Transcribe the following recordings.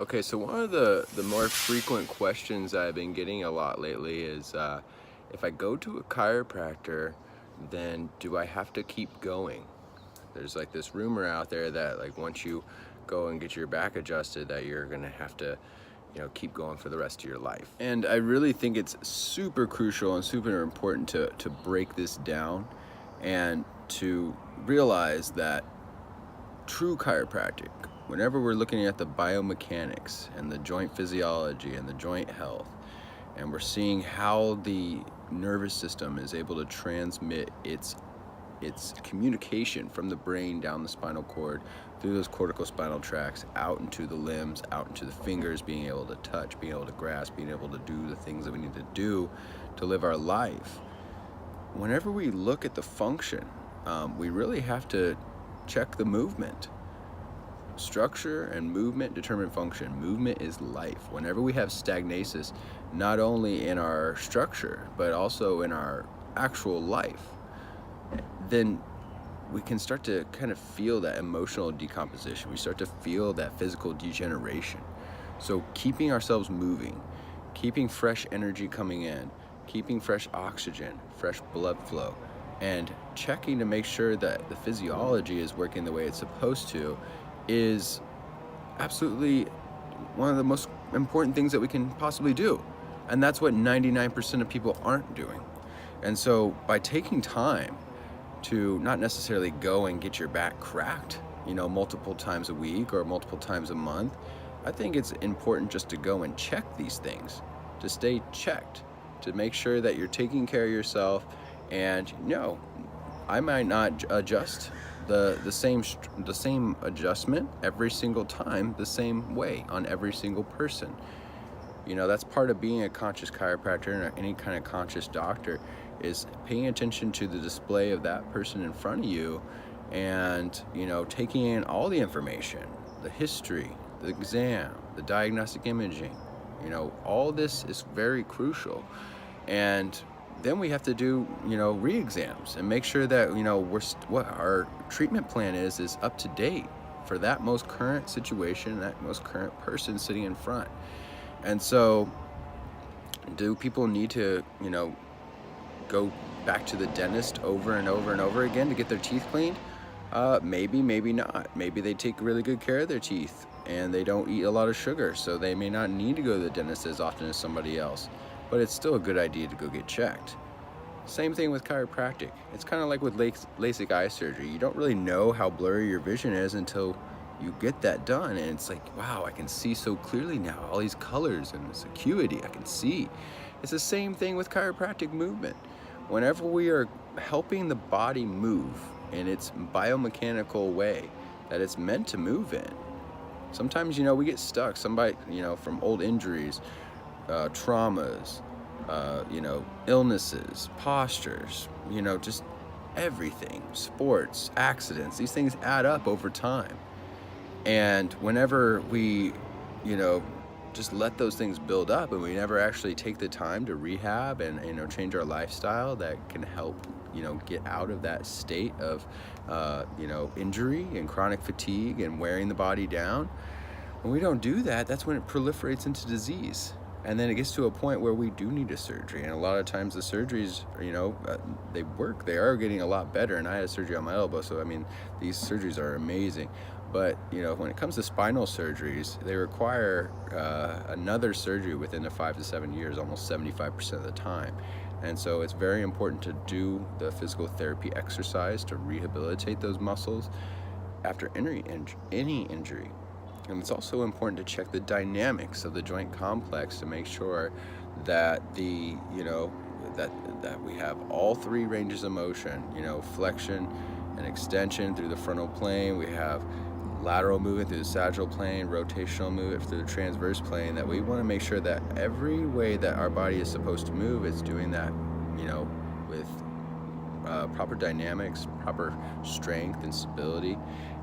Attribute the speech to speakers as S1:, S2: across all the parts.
S1: Okay, so one of the more frequent questions I've been getting a lot lately is if I go to a chiropractor, then do I have to keep going? There's like this rumor out there that like once you go and get your back adjusted that you're gonna have to, keep going for the rest of your life. And I really think it's super crucial and super important to break this down and to realize that true chiropractic, whenever we're looking at the biomechanics and the joint physiology and the joint health, and we're seeing how the nervous system is able to transmit its communication from the brain down the spinal cord through those corticospinal tracts out into the limbs, out into the fingers, being able to touch, being able to grasp, being able to do the things that we need to do to live our life. Whenever we look at the function, we really have to check the movement. Structure and movement determine function. Movement is life. Whenever we have stagnasis, not only in our structure, but also in our actual life, then we can start to kind of feel that emotional decomposition. We start to feel that physical degeneration. So keeping ourselves moving, keeping fresh energy coming in, keeping fresh oxygen, fresh blood flow, and checking to make sure that the physiology is working the way it's supposed to is absolutely one of the most important things that we can possibly do. And that's what 99% of people aren't doing. And so by taking time to not necessarily go and get your back cracked, multiple times a week or multiple times a month, I think it's important just to go and check these things, to stay checked, to make sure that you're taking care of yourself. And I might not adjust the same adjustment every single time the same way on every single person. That's part of being a conscious chiropractor and any kind of conscious doctor, is paying attention to the display of that person in front of you and taking in all the information, the history, the exam, the diagnostic imaging. All this is very crucial. And then we have to do re-exams and make sure that what our treatment plan is up to date for that most current situation, that most current person sitting in front. And so do people need to go back to the dentist over and over and over again to get their teeth cleaned? Maybe, maybe not. Maybe they take really good care of their teeth and they don't eat a lot of sugar, so they may not need to go to the dentist as often as somebody else. But it's still a good idea to go get checked. Same thing with chiropractic. It's kind of like with LASIK eye surgery. You don't really know how blurry your vision is until you get that done, and it's like, wow, I can see so clearly now, all these colors and this acuity I can see. It's the same thing with chiropractic movement. Whenever we are helping the body move in its biomechanical way that it's meant to move in, sometimes we get stuck. Somebody from old injuries, traumas, illnesses, postures, just everything, sports, accidents, these things add up over time. And whenever we, just let those things build up and we never actually take the time to rehab and, change our lifestyle that can help, get out of that state of, injury and chronic fatigue and wearing the body down. When we don't do that, that's when it proliferates into disease. And then it gets to a point where we do need a surgery. And a lot of times the surgeries, they work. They are getting a lot better. And I had surgery on my elbow. So, these surgeries are amazing. But, when it comes to spinal surgeries, they require another surgery within the 5 to 7 years, almost 75% of the time. And so it's very important to do the physical therapy exercise to rehabilitate those muscles after any injury. And it's also important to check the dynamics of the joint complex to make sure that that we have all three ranges of motion, flexion and extension through the frontal plane. We have lateral movement through the sagittal plane, rotational movement through the transverse plane, that we want to make sure that every way that our body is supposed to move, it's doing that, with proper dynamics, proper strength and stability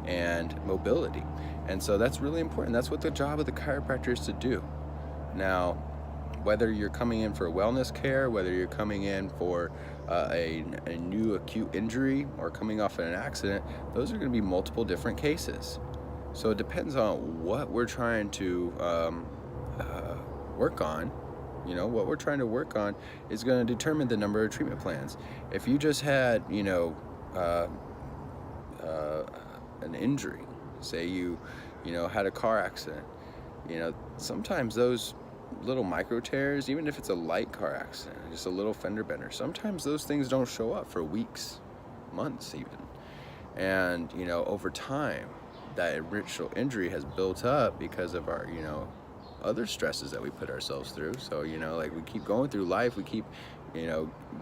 S1: and mobility. And so that's really important. That's what the job of the chiropractor is to do. Now, whether you're coming in for wellness care, whether you're coming in for a new acute injury or coming off an accident, those are going to be multiple different cases. So it depends on what we're trying to uh, work on. What we're trying to work on is going to determine the number of treatment plans. If you just had, uh, uh, an injury, say you had a car accident, sometimes those little micro tears, even if it's a light car accident, just a little fender bender, sometimes those things don't show up for weeks, months even. And, over time, that original injury has built up because of our, other stresses that we put ourselves through. So, like we keep going through life, we keep,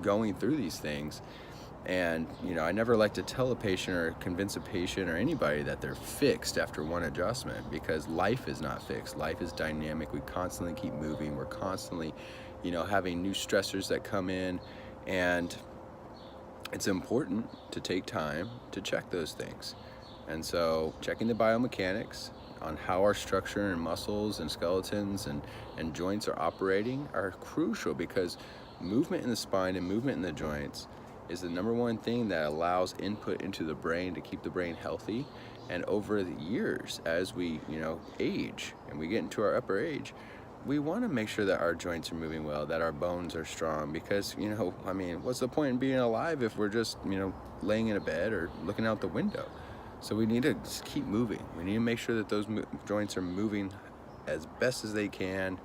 S1: going through these things. And, I never like to tell a patient or convince a patient or anybody that they're fixed after one adjustment, because life is not fixed. Life is dynamic. We constantly keep moving. We're constantly, having new stressors that come in. And it's important to take time to check those things. And so checking the biomechanics on how our structure and muscles and skeletons and joints are operating are crucial, because movement in the spine and movement in the joints is the number one thing that allows input into the brain to keep the brain healthy. And over the years, as we, age and we get into our upper age, we want to make sure that our joints are moving well, that our bones are strong, because, what's the point in being alive if we're just, laying in a bed or looking out the window? So we need to just keep moving. We need to make sure that those joints are moving as best as they can,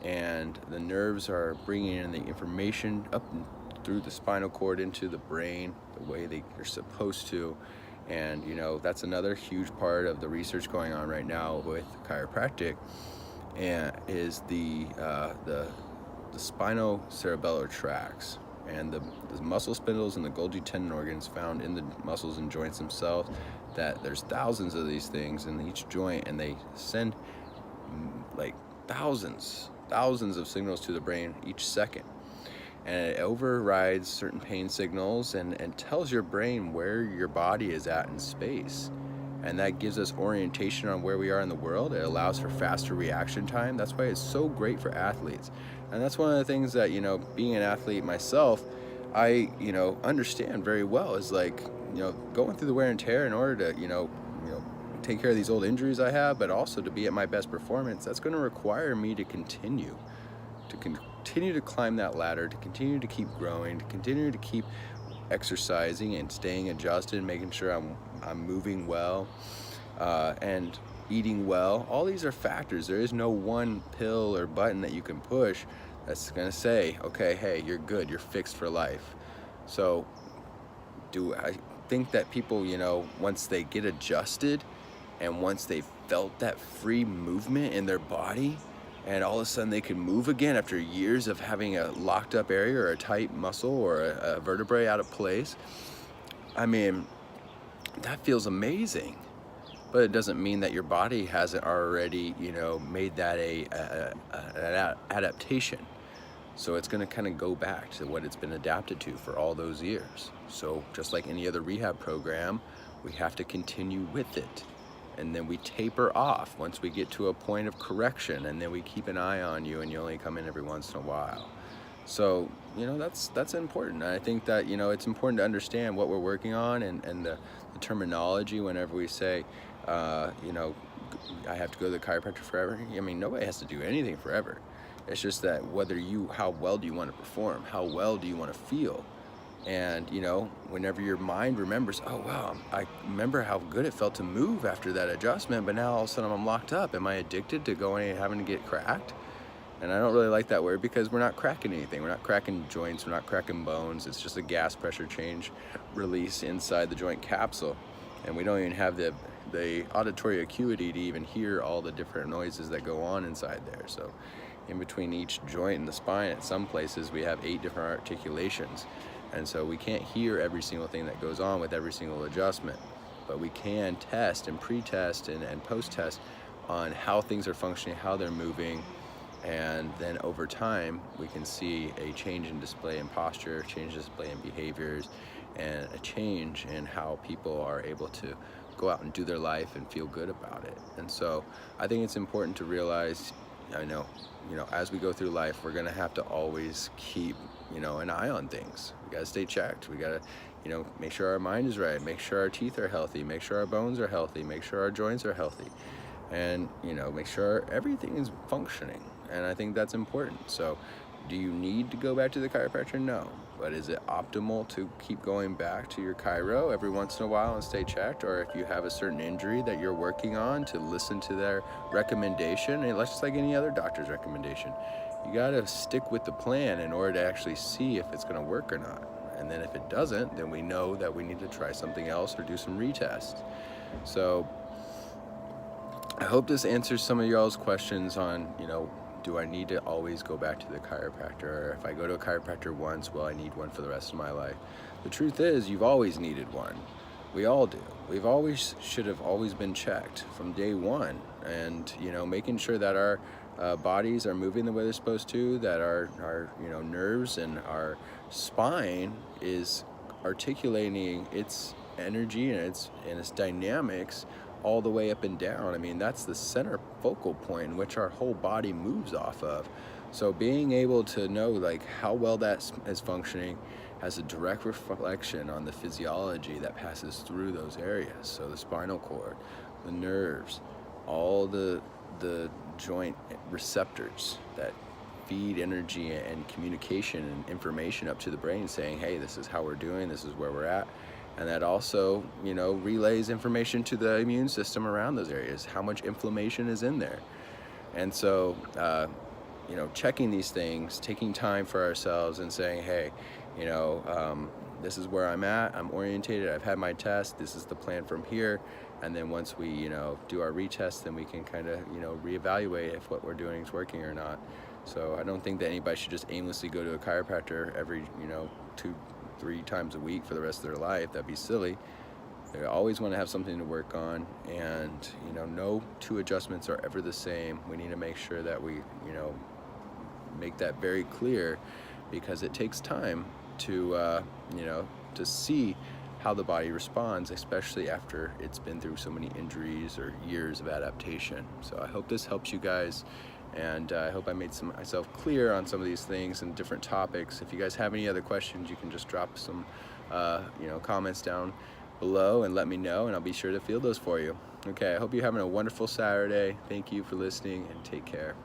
S1: and the nerves are bringing in the information up through the spinal cord into the brain the way they are supposed to. And that's another huge part of the research going on right now with chiropractic, and is the spinocerebellar tracts and the muscle spindles and the Golgi tendon organs found in the muscles and joints themselves. That there's thousands of these things in each joint, and they send like thousands of signals to the brain each second. And it overrides certain pain signals and tells your brain where your body is at in space. And that gives us orientation on where we are in the world. It allows for faster reaction time. That's why it's so great for athletes. And that's one of the things that, being an athlete myself, I, understand very well, is like, going through the wear and tear in order to, take care of these old injuries I have, but also to be at my best performance. That's going to require me to continue to climb that ladder, to continue to keep growing, to continue to keep exercising and staying adjusted, making sure I'm moving well, and eating well. All these are factors. There is no one pill or button that you can push that's gonna say, okay, hey, you're good, you're fixed for life. So do I think that people, once they get adjusted and once they felt that free movement in their body, and all of a sudden they can move again after years of having a locked up area or a tight muscle or a vertebrae out of place, that feels amazing. But it doesn't mean that your body hasn't already, made that an adaptation. So it's going to kind of go back to what it's been adapted to for all those years. So just like any other rehab program, we have to continue with it. And then we taper off once we get to a point of correction, and then we keep an eye on you, and you only come in every once in a while. So, that's important. And I think that, it's important to understand what we're working on, and the terminology whenever we say, I have to go to the chiropractor forever. Nobody has to do anything forever. It's just that how well do you want to perform? How well do you want to feel? And, whenever your mind remembers, oh, wow, I remember how good it felt to move after that adjustment, but now all of a sudden I'm locked up. Am I addicted to going and having to get cracked? And I don't really like that word, because we're not cracking anything. We're not cracking joints. We're not cracking bones. It's just a gas pressure change release inside the joint capsule. And we don't even have the auditory acuity to even hear all the different noises that go on inside there. So in between each joint in the spine, at some places, we have 8 different articulations. And so we can't hear every single thing that goes on with every single adjustment, but we can test and pre-test and post-test on how things are functioning, how they're moving, and then over time we can see a change in display in posture, change in display in behaviors, and a change in how people are able to go out and do their life and feel good about it. And so I think it's important to realize, I know, as we go through life, we're gonna have to always keep, an eye on things. We gotta stay checked. We gotta, make sure our mind is right, make sure our teeth are healthy, make sure our bones are healthy, make sure our joints are healthy, and, make sure everything is functioning. And I think that's important. So, do you need to go back to the chiropractor? No. But is it optimal to keep going back to your chiro every once in a while and stay checked? Or if you have a certain injury that you're working on, to listen to their recommendation, and just like any other doctor's recommendation, you got to stick with the plan in order to actually see if it's going to work or not. And then if it doesn't, then we know that we need to try something else or do some retests. So I hope this answers some of y'all's questions on, do I need to always go back to the chiropractor? Or if I go to a chiropractor once, will I need one for the rest of my life? The truth is, you've always needed one. We all do. Should have always been checked from day one. And, making sure that our bodies are moving the way they're supposed to, that our nerves and our spine is articulating its energy and its dynamics all the way up and down. I mean, that's the center focal point in which our whole body moves off of. So being able to know like how well that is functioning has a direct reflection on the physiology that passes through those areas. So the spinal cord, the nerves, all the joint receptors that feed energy and communication and information up to the brain, saying, hey, this is how we're doing, this is where we're at. And that also, relays information to the immune system around those areas, how much inflammation is in there. And so, checking these things, taking time for ourselves and saying, hey, this is where I'm at, I'm orientated, I've had my test, this is the plan from here. And then once we, do our retest, then we can kind of, reevaluate if what we're doing is working or not. So I don't think that anybody should just aimlessly go to a chiropractor every, 2-3 times a week for the rest of their life. That'd be silly. They always want to have something to work on, and no two adjustments are ever the same. We need to make sure that we make that very clear, because it takes time to to see how the body responds, especially after it's been through so many injuries or years of adaptation. So I hope this helps you guys. And I hope I made myself clear on some of these things and different topics. If you guys have any other questions, you can just drop some comments down below and let me know, and I'll be sure to field those for you. Okay, I hope you're having a wonderful Saturday. Thank you for listening, and take care.